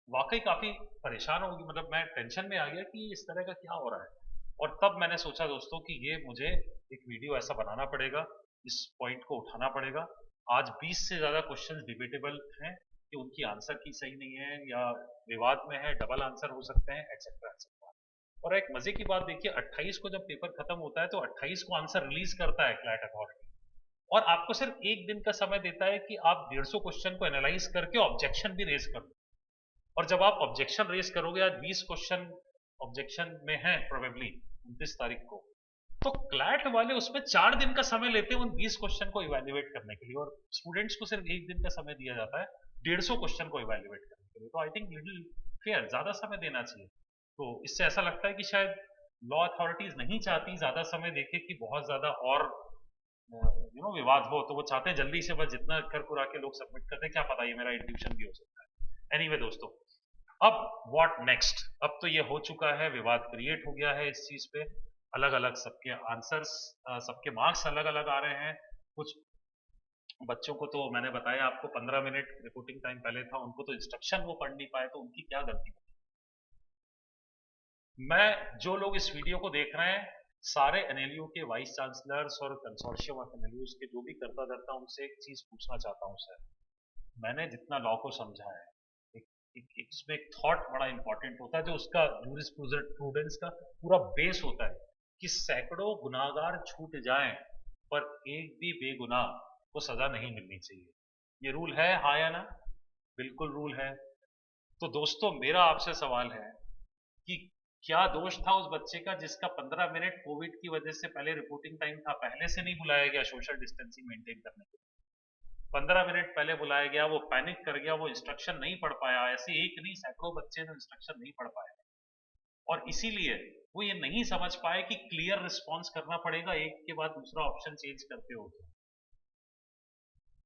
वाकई काफी परेशान हो गई, मतलब मैं टेंशन में आ गया कि इस तरह का क्या हो रहा है। और तब मैंने सोचा दोस्तों कि ये मुझे एक वीडियो ऐसा बनाना पड़ेगा, इस पॉइंट को उठाना पड़ेगा। आज 20 से ज्यादा क्वेश्चंस डिबेटेबल हैं कि उनकी आंसर की सही नहीं है या विवाद में है, डबल आंसर हो सकते हैं, एक्सेट्रा एक्सेट्रा। और एक मजे की बात देखिए, 28 को जब पेपर खत्म होता है तो 28 को आंसर रिलीज करता है क्लैट अथॉरिटी, और आपको सिर्फ एक दिन का समय देता है कि आप 150 क्वेश्चन को एनालाइज करके ऑब्जेक्शन भी रेज कर दो। और जब आप ऑब्जेक्शन रेज करोगे, आज 20 क्वेश्चन ऑब्जेक्शन में है प्रोबेबली 29 तारीख को, तो क्लैट वाले उसमें 4 दिन का समय लेते हैं उन 20 क्वेश्चन को इवेल्युएट करने के लिए, और स्टूडेंट्स को सिर्फ एक दिन का समय दिया जाता है 150 क्वेश्चन को इवेल्युएट करने के लिए। तो आई थिंक लिटिल फेयर, ज्यादा समय देना चाहिए। तो इससे ऐसा लगता है कि शायद लॉ अथॉरिटीज नहीं चाहती ज्यादा समय देके कि बहुत ज्यादा और विवाद हो, तो वो चाहते हैं जल्दी से बस जितना कर कुरा के लोग सबमिट करते हैं, क्या पता ये मेरा इंट्यूशन भी हो सकता है। एनीवे दोस्तों, अब व्हाट नेक्स्ट, अब तो ये हो चुका है, विवाद क्रिएट हो गया है इस चीज पे, अलग अलग सबके आंसर्स, सबके मार्क्स अलग अलग आ रहे हैं। कुछ बच्चों को तो मैंने बताया आपको 15 मिनट रिपोर्टिंग टाइम पहले था, उनको तो इंस्ट्रक्शन वो पढ़ नहीं पाए, तो उनकी क्या गलती। मैं, जो लोग इस वीडियो को देख रहे हैं, सारे एनएलयू के वाइस चांसलर्स और कंसोर्शियम ऑफ एनएलयू के जो भी करता धरता, उनसे एक चीज पूछना चाहता हूं सर। मैंने जितना लॉ को समझा है, इसमें एक थॉट बड़ा इंपॉर्टेंट होता है जो उसका जूरिस्प्रूडेंस का पूरा बेस होता है कि सैकड़ों गुनाहगार छूट जाएं पर एक भी बेगुनाह को सजा नहीं मिलनी चाहिए। ये रूल है, हाँ या ना? बिल्कुल रूल है। तो दोस्तों, मेरा आपसे सवाल है कि क्या दोष था उस बच्चे का जिसका 15 मिनट कोविड की वजह से पहले रिपोर्टिंग टाइम था, पहले से नहीं बुलाया गया सोशल डिस्टेंसिंग मेंटेन करने के लिए, 15 मिनट पहले बुलाया गया, वो पैनिक कर गया, वो इंस्ट्रक्शन नहीं पढ़ पाया। ऐसे एक नहीं, सैकड़ों बच्चे ने इंस्ट्रक्शन नहीं पढ़ पाए। और इसीलिए वो ये नहीं समझ पाए कि क्लियर रिस्पॉन्स करना पड़ेगा, एक के बाद दूसरा ऑप्शन चेंज करते हो।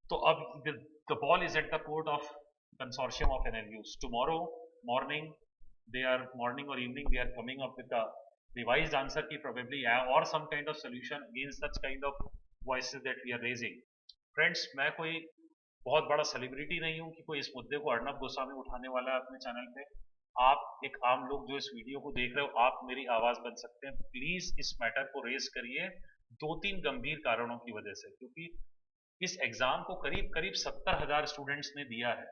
तो अब the ball is at the court of consortium of NLUs. Tomorrow morning, they are morning or evening, they are coming up with a revised answer key probably or some kind of solution against such kind of voices that we are raising. Friends, मैं कोई बहुत बड़ा celebrity नहीं हूँ कि कोई इस मुद्दे को अर्नब गोस्वामी उठाने वाला है अपने चैनल पे। आप एक आम लोग जो इस वीडियो को देख रहे हो, आप मेरी आवाज बन सकते हैं। प्लीज इस मैटर को रेज करिए 2-3 गंभीर कारणों की वजह से, क्योंकि इस एग्जाम को करीब करीब 70,000 स्टूडेंट्स ने दिया है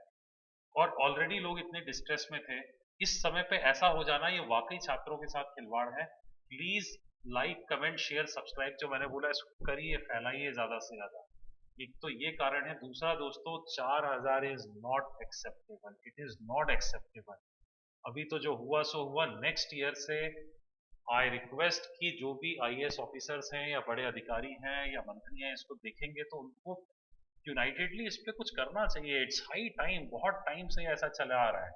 और ऑलरेडी लोग इतने डिस्ट्रेस में थे। इस समय पे ऐसा हो जाना ये वाकई छात्रों के साथ खिलवाड़ है। Please like, comment, share, subscribe जो मैंने बोला इसको करिए, फैलाइए ज्यादा से ज्यादा। एक तो ये कारण है। दूसरा दोस्तों, 4,000 is not acceptable, it is not acceptable. अभी तो जो हुआ सो हुआ। नेक्स्ट ईयर से आई रिक्वेस्ट कि जो भी आईएएस ऑफिसर्स हैं या बड़े अधिकारी हैं या मंत्री हैं इसको देखेंगे तो उनको यूनाइटेडली इस पे कुछ करना चाहिए। इट्स हाई टाइम, बहुत टाइम से ऐसा चला आ रहा है।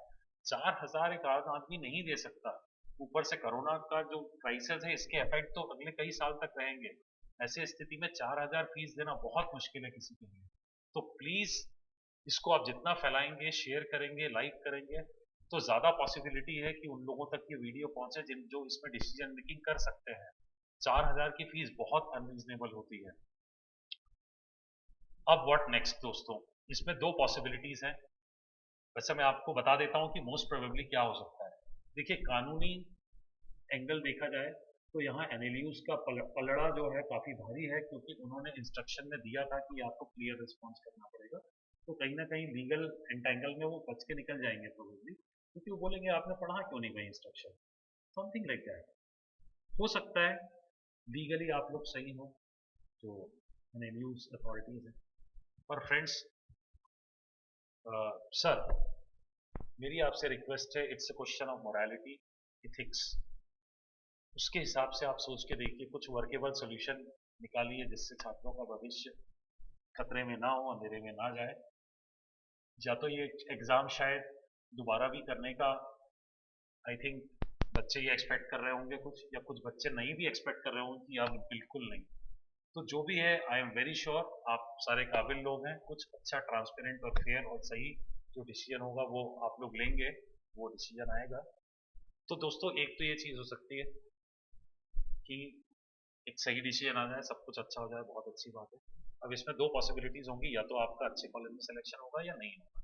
4,000 एक आदमी नहीं दे सकता। ऊपर से कोरोना का जो क्राइसिस है इसके इफेक्ट तो अगले कई साल तक रहेंगे। ऐसे स्थिति में 4,000 फीस देना बहुत मुश्किल है किसी के लिए। तो प्लीज इसको आप जितना फैलाएंगे, शेयर करेंगे, लाइक करेंगे, तो ज्यादा पॉसिबिलिटी है कि उन लोगों तक ये वीडियो पहुंचे जिन जो इसमें डिसीजन मेकिंग कर सकते हैं। 4,000 की फीस बहुत अनरीजनेबल होती है। अब व्हाट नेक्स्ट दोस्तों, इसमें दो पॉसिबिलिटीज हैं। वैसे मैं आपको बता देता हूं कि मोस्ट प्रोबेबली क्या हो सकता है। देखिए, कानूनी एंगल देखा जाए तो यहाँ एनएलयूज का पलड़ा जो है काफी भारी है, क्योंकि उन्होंने इंस्ट्रक्शन में दिया था कि आपको क्लियर रिस्पॉन्स करना पड़ेगा। तो कहीं ना कहीं लीगल एंटेंगल में वो बच के निकल जाएंगे प्रोबेबली, क्योंकि वो बोलेंगे आपने पढ़ा क्यों नहीं भाई इंस्ट्रक्शन, समथिंग लाइक दैट। हो सकता है लीगली आप लोग सही हो जो एनएलयूज अथॉरिटीज है। पर फ्रेंड्स, सर मेरी आपसे रिक्वेस्ट है, it's a question of morality, ethics. उसके हिसाब से आप सोच के देखिए, कुछ वर्केबल सोल्यूशन निकालिए जिससे छात्रों का भविष्य खतरे में ना हो, अंधेरे में ना जाए। या तो ये एग्जाम शायद दोबारा भी करने का आई थिंक बच्चे ये एक्सपेक्ट कर रहे होंगे कुछ, या कुछ बच्चे नहीं भी एक्सपेक्ट कर रहे होंगे कि अब बिल्कुल नहीं। तो जो भी है, आई एम वेरी श्योर आप सारे काबिल लोग हैं। कुछ अच्छा, ट्रांसपेरेंट और फेयर और सही जो डिसीजन होगा वो आप लोग लेंगे, वो डिसीजन आएगा। तो दोस्तों, एक तो ये चीज हो सकती है कि एक सही डिसीजन आ जाए, सब कुछ अच्छा हो जाए, बहुत अच्छी बात है। अब इसमें दो पॉसिबिलिटीज होंगी, या तो आपका अच्छे कॉलेज में सिलेक्शन होगा या नहीं होगा।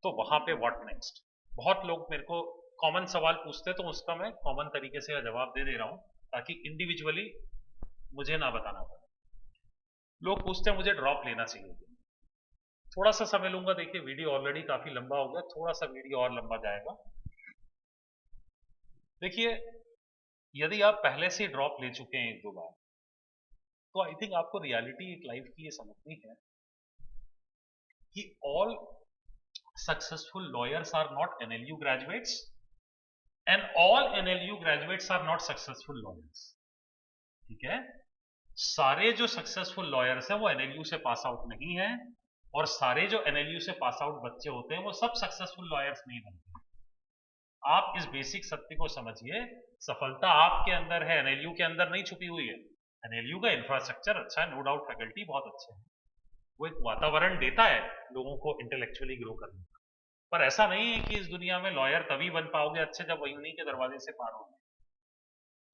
तो वहां पे व्हाट नेक्स्ट। बहुत लोग मेरे को कॉमन सवाल पूछते हैं, तो उसका मैं कॉमन तरीके से जवाब दे दे रहा हूं ताकि इंडिविजुअली मुझे ना बताना पड़े। लोग पूछते हैं मुझे ड्रॉप लेना चाहिए। थोड़ा सा समय लूंगा, देखिए वीडियो ऑलरेडी काफी लंबा हो गया, थोड़ा सा वीडियो और लंबा जाएगा। देखिए, यदि आप पहले से ड्रॉप ले चुके हैं 1-2 बार, तो आई थिंक आपको रियलिटी एक लाइफ की ये समझनी है कि all successful lawyers are not NLU graduates and all NLU graduates are not successful lawyers. ठीक है, सारे जो सक्सेसफुल लॉयर्स हैं वो एनएलयू से पास आउट नहीं है, और सारे जो एनएलयू से पास आउट बच्चे होते हैं वो सब सक्सेसफुल लॉयर्स नहीं बनते। आप इस बेसिक सत्य को समझिए, सफलता आपके अंदर है, एनएलयू के अंदर नहीं छुपी हुई है। एनएलयू का इंफ्रास्ट्रक्चर अच्छा है, नो डाउट, फैकल्टी बहुत अच्छे हैं, वो एक वातावरण देता है लोगों को इंटेलेक्चुअली ग्रो करने का। पर ऐसा नहीं है कि इस दुनिया में लॉयर तभी बन पाओगे अच्छे जब वही उन्हीं के दरवाजे से पार होगे।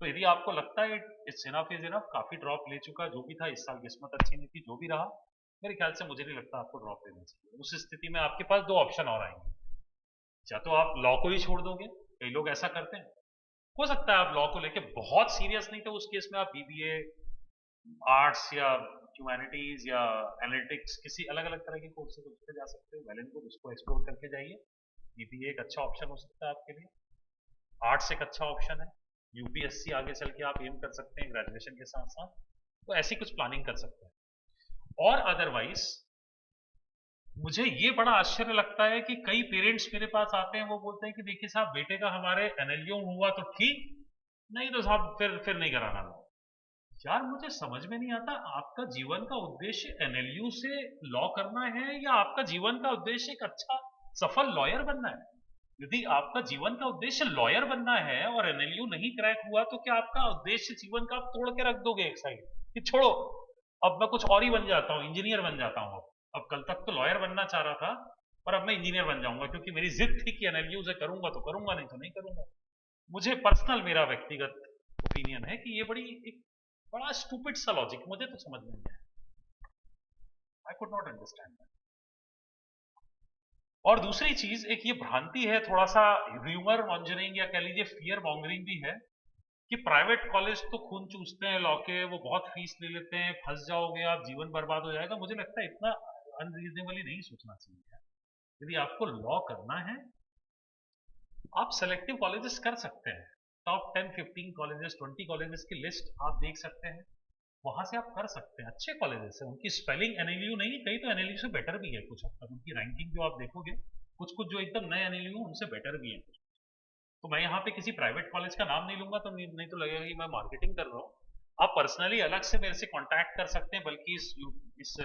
तो यदि आपको लगता है इट्स इनफ इज इनफ, काफी ड्रॉप ले चुका, जो भी था इस साल किस्मत अच्छी नहीं थी, जो भी रहा, मेरे ख्याल से मुझे नहीं लगता आपको ड्रॉप लेना चाहिए। उस स्थिति में आपके पास दो ऑप्शन और आएंगे, या तो आप लॉ को ही छोड़ दोगे, कई लोग ऐसा करते हैं। हो सकता है आप लॉ को लेके बहुत सीरियस नहीं थे, उस केस में आप बीबीए, आर्ट्स या ह्यूमैनिटीज या एनालिटिक्स, किसी अलग अलग तरह के कोर्सेज उस पर जा सकते हो। वेल एंड गुड, उसको एक्सप्लोर करके जाइए। बीबीए एक अच्छा ऑप्शन हो सकता है आपके लिए, आर्ट्स एक अच्छा ऑप्शन है, यूपीएससी आगे चल के आप एम कर सकते हैं ग्रेजुएशन के साथ साथ, तो ऐसी कुछ प्लानिंग कर सकते हैं। और अदरवाइज मुझे ये बड़ा आश्चर्य लगता है कि कई पेरेंट्स मेरे पास आते हैं, वो बोलते हैं कि देखिए साहब, बेटे का हमारे एनएलयू हुआ तो ठीक, नहीं तो साहब फिर नहीं कराना लॉ। यार मुझे समझ में नहीं आता, आपका जीवन का उद्देश्य एनएलयू से लॉ करना है या आपका जीवन का उद्देश्य एक अच्छा सफल लॉयर बनना है? यदि आपका जीवन का उद्देश्य लॉयर बनना है और एनएलयू नहीं क्रैक हुआ तो क्या आपका उद्देश्य जीवन का आप तोड़ के रख दोगे एक साइड कि छोड़ो अब मैं कुछ और ही बन जाता हूँ, इंजीनियर बन जाता हूँ। अब कल तक तो लॉयर बनना चाह रहा था पर अब मैं इंजीनियर बन जाऊंगा क्योंकि मेरी जिद थी कि एनएलयू से करूंगा तो करूंगा, नहीं तो नहीं करूंगा। मुझे पर्सनल मेरा व्यक्तिगत ओपिनियन है कि ये एक बड़ा स्टूपिड सा लॉजिक, मुझे तो समझ में नहीं आया। आई कुड नॉट अंडरस्टैंड दैट। और दूसरी चीज एक ये भ्रांति है, थोड़ा सा र्यूमर मॉन्जरिंग या कह लीजिए फियर मॉन्गरिंग भी है कि प्राइवेट कॉलेज तो खून चूसते हैं लॉ के, वो बहुत फीस ले लेते हैं, फंस जाओगे आप, जीवन बर्बाद हो जाएगा। मुझे लगता है इतना अनरीजनेबली नहीं सोचना चाहिए। यदि आपको लॉ करना है आप सेलेक्टिव कॉलेजेस कर सकते हैं, टॉप 10 15 कॉलेजेस 20 कॉलेजेस की लिस्ट आप देख सकते हैं, वहां से आप कर सकते हैं। अच्छे कॉलेजेस हैं, उनकी स्पेलिंग एनएलयू नहीं, कई तो एनएलयू से बेटर भी है कुछ हद तक, उनकी रैंकिंग जो आप देखोगे कुछ कुछ जो एकदम नए एनएलयू उनसे बेटर भी है। तो मैं यहाँ पे किसी प्राइवेट कॉलेज का नाम नहीं लूंगा तो नहीं तो लगेगा कि मैं मार्केटिंग कर रहा हूँ। आप पर्सनली अलग से मेरे से कांटेक्ट कर सकते हैं, बल्कि इस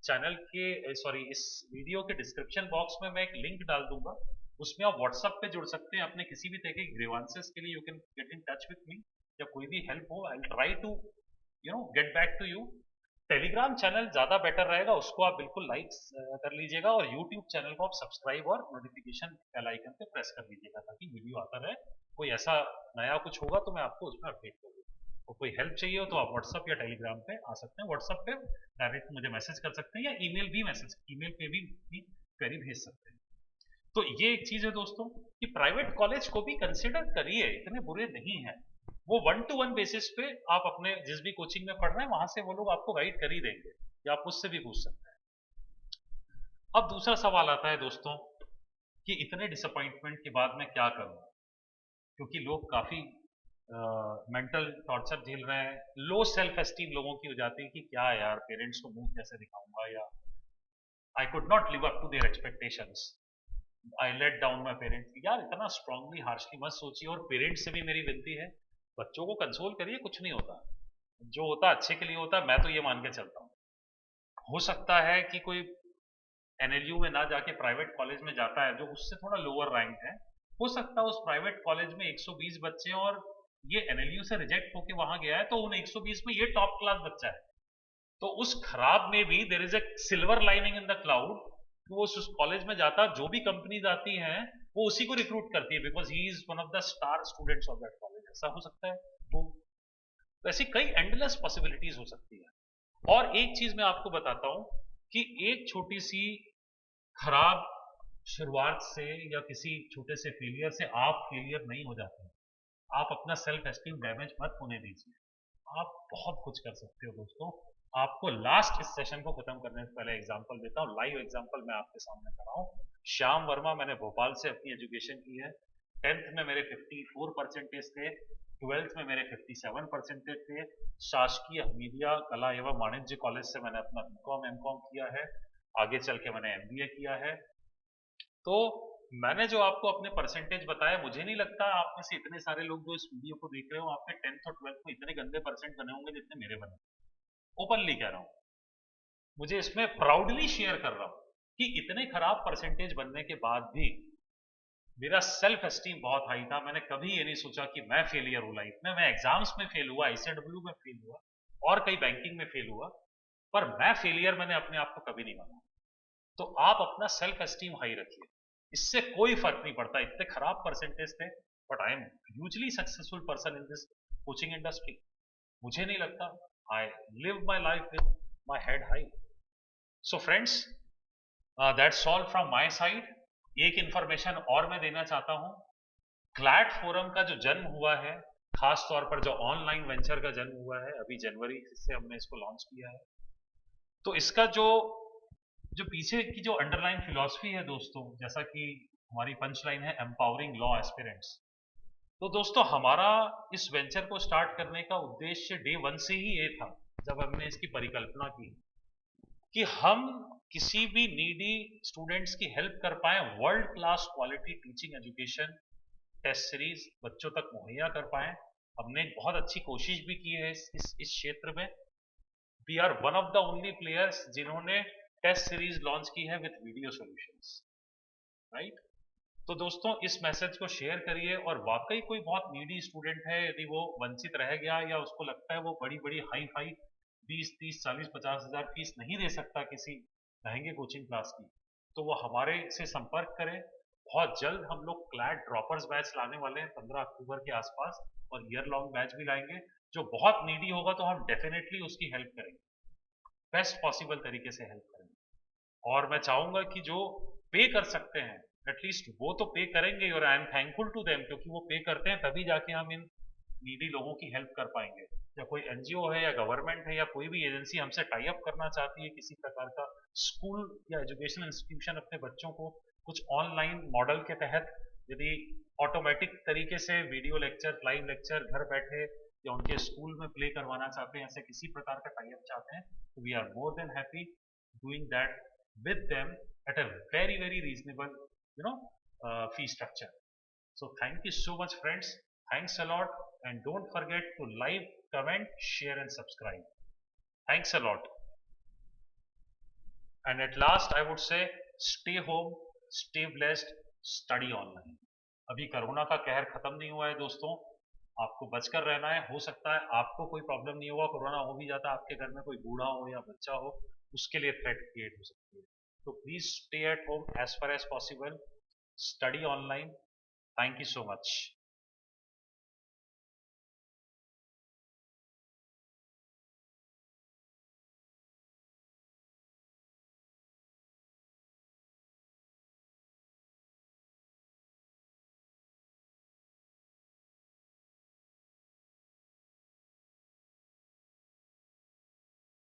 चैनल के सॉरी इस वीडियो के डिस्क्रिप्शन बॉक्स में मैं एक लिंक डाल दूंगा, उसमें आप व्हाट्सएप पे जुड़ सकते हैं अपने किसी भी तरह के ग्रीवांसेस के लिए। You can get in touch with me, या कोई भी हेल्प हो I will try to get back to you. Telegram channel ज्यादा बेटर रहेगा, उसको आप बिल्कुल लाइक कर लीजिएगा, और यूट्यूब चैनल को आप सब्सक्राइब और नोटिफिकेशन बेल आइकन पे प्रेस कर दीजिएगा ताकि वीडियो आता रहे। कोई ऐसा नया कुछ होगा तो मैं आपको उसमें अपडेट करूँगा। और कोई हेल्प चाहिए हो तो आप व्हाट्सअप या टेलीग्राम पे आ सकते हैं। व्हाट्सअप पे डायरेक्ट मुझे मैसेज कर सकते हैं या ईमेल पे भी क्वेरी भेज सकते हैं। तो ये एक चीज है दोस्तों कि प्राइवेट कॉलेज को भी कंसिडर करिए, इतने बुरे नहीं है। वो 1 to 1 बेसिस पे आप अपने जिस भी कोचिंग में पढ़ रहे हैं वहां से वो लोग आपको गाइड कर ही देंगे, या आप उससे भी पूछ सकते हैं। अब दूसरा सवाल आता है दोस्तों कि इतने डिसअपॉइंटमेंट के बाद मैं क्या करूं, क्योंकि लोग काफी मेंटल टॉर्चर झेल रहे हैं, लो सेल्फ एस्टीम लोगों की हो जाती है कि क्या यार पेरेंट्स को मुंह कैसे दिखाऊंगा, या I could not live up to their expectations, I let down my parents. यार इतना स्ट्रांगली हार्शली मत सोचिए, और पेरेंट्स से भी मेरी विनती है बच्चों को कंसोल करिए, कुछ नहीं होता, जो होता अच्छे के लिए होता है, मैं तो ये मान के चलता हूँ। हो सकता है कि कोई एनएलयू में ना जाके प्राइवेट कॉलेज में जाता है जो उससे थोड़ा लोअर रैंक है, हो सकता है उस प्राइवेट कॉलेज में 120 बच्चे हैं और ये एनएलयू से रिजेक्ट होके वहां गया है, तो उन 120 में ये टॉप क्लास बच्चा है। तो उस खराब में भी there is a silver lining in the cloud, वो उस कॉलेज में जाता, जो भी कंपनीज आती हैं वो उसी को रिक्रूट करती है because he is one of the star students of that college. ऐसा हो सकता है, तो ऐसी कई एंडलेस पॉसिबिलिटीज हो सकती है। और एक चीज मैं आपको बताता हूं कि एक छोटी सी खराब शुरुआत से या किसी छोटे से फेलियर से आप फेलियर नहीं हो जाते हैं। आप अपना सेल्फ एस्टीम डैमेज मत होने दीजिए, आप बहुत कुछ कर सकते हो दोस्तों। आपको लास्ट इस सेशन को खत्म करने से पहले एग्जांपल देता हूँ, लाइव एग्जांपल मैं आपके सामने कर रहा हूँ। श्याम वर्मा, मैंने भोपाल से अपनी एजुकेशन की है। 10th में मेरे 54 परसेंटेज थे, 12th में मेरे 57 परसेंटेज थे। शासकीय हमीदिया कला एवं वाणिज्य कॉलेज से मैंने अपना बीकॉम एमकॉम किया है, आगे चल के मैंने एमबीए किया है। तो मैंने जो आपको अपने परसेंटेज बताया, मुझे नहीं लगता आप में से इतने सारे लोग जो इस वीडियो को देख रहे हो आपके 10th और 12th में इतने गंदे परसेंट बने होंगे जितने मेरे बने। ओपनली कह रहा हूं, मुझे इसमें प्राउडली शेयर कर रहा हूं कि इतने खराब परसेंटेज बनने के बाद भी मेरा सेल्फ एस्टीम बहुत हाई था। मैंने कभी ये नहीं सोचा कि मैं फेलियर हूं लाइफ में। मैं एग्जाम्स में फेल हुआ, आईसीडब्ल्यू में फेल हुआ और कई बैंकिंग में फेल हुआ, पर मैं फेलियर मैंने अपने आप को कभी नहीं माना। तो आप अपना सेल्फ एस्टीम हाई रखिए, इससे कोई फर्क नहीं पड़ता इतने खराब परसेंटेज थे, but I am hugely successful person in this coaching industry. मुझे नहीं लगता, I live my life with my head high. So friends, that's all from my side. एक इंफॉर्मेशन और मैं देना चाहता हूं, क्लैट फोरम का जो जन्म हुआ है, खास तौर पर जो ऑनलाइन वेंचर का जन्म हुआ है अभी जनवरी से हमने इसको लॉन्च किया है, तो इसका जो जो पीछे की जो अंडरलाइन फिलॉसफी है दोस्तों, जैसा कि हमारी पंच लाइन है एम्पावरिंग लॉ एस्पिरेंट्स। तो दोस्तों हमारा इस वेंचर को स्टार्ट करने का उद्देश्य डे 1 से ही ये था, जब हमने इसकी परिकल्पना की, कि हम किसी भी नीडी स्टूडेंट्स की हेल्प कर पाए, world class quality teaching education test series बच्चों तक मुहैया कर पाए। हमने एक बहुत अच्छी कोशिश भी की है इस क्षेत्र में। We are one of the only players जिन्होंने टेस्ट सीरीज लॉन्च की है विद वीडियो सॉल्यूशंस, राइट। तो दोस्तों इस मैसेज को शेयर करिए, और वाकई कोई बहुत नीडी स्टूडेंट है, यदि वो वंचित रह गया या उसको लगता है वो बड़ी बड़ी हाई हाई 20, 30, 40, 50 हज़ार फीस नहीं दे सकता किसी महंगे कोचिंग क्लास की, तो वो हमारे से संपर्क करें। बहुत जल्द हम लोग क्लैट ड्रॉपर्स बैच लाने वाले हैं 15 अक्टूबर के आसपास, और ईयर लॉन्ग बैच भी लाएंगे। जो बहुत नीडी होगा तो हम डेफिनेटली उसकी हेल्प करेंगे, बेस्ट पॉसिबल तरीके से हेल्प करेंगे। और मैं चाहूंगा कि जो पे कर सकते हैं एटलीस्ट वो तो पे करेंगे, और I am thankful to them, क्योंकि वो पे करते हैं तभी जाके हम इन नीडी लोगों की हेल्प कर पाएंगे। या कोई एनजीओ है या गवर्नमेंट है या कोई भी एजेंसी हमसे टाई अप करना चाहती है किसी प्रकार का, स्कूल या एजुकेशनल इंस्टीट्यूशन अपने बच्चों को कुछ ऑनलाइन मॉडल के तहत यदि ऑटोमेटिक तरीके से वीडियो लेक्चर, लाइव लेक्चर घर बैठे या उनके स्कूल में प्ले करवाना चाहते हैं, ऐसे किसी प्रकार का टाई अप चाहते हैं, तो we are more than happy doing that with them at a very reasonable, you know, fee structure. So thank you so much, friends. Thanks a lot, and don't forget to like, comment, share, and subscribe. Thanks a lot. And at last, I would say, stay home, stay blessed, study online. अभी corona का कहर खत्म नहीं हुआ है दोस्तों, आपको बचकर रहना है। हो सकता है आपको कोई प्रॉब्लम नहीं होगा, कोरोना हो भी जाता, आपके घर में कोई बूढ़ा हो या बच्चा हो, उसके लिए थ्रेट क्रिएट हो सकती है। तो please stay at home as far as possible, study online. Thank you so much.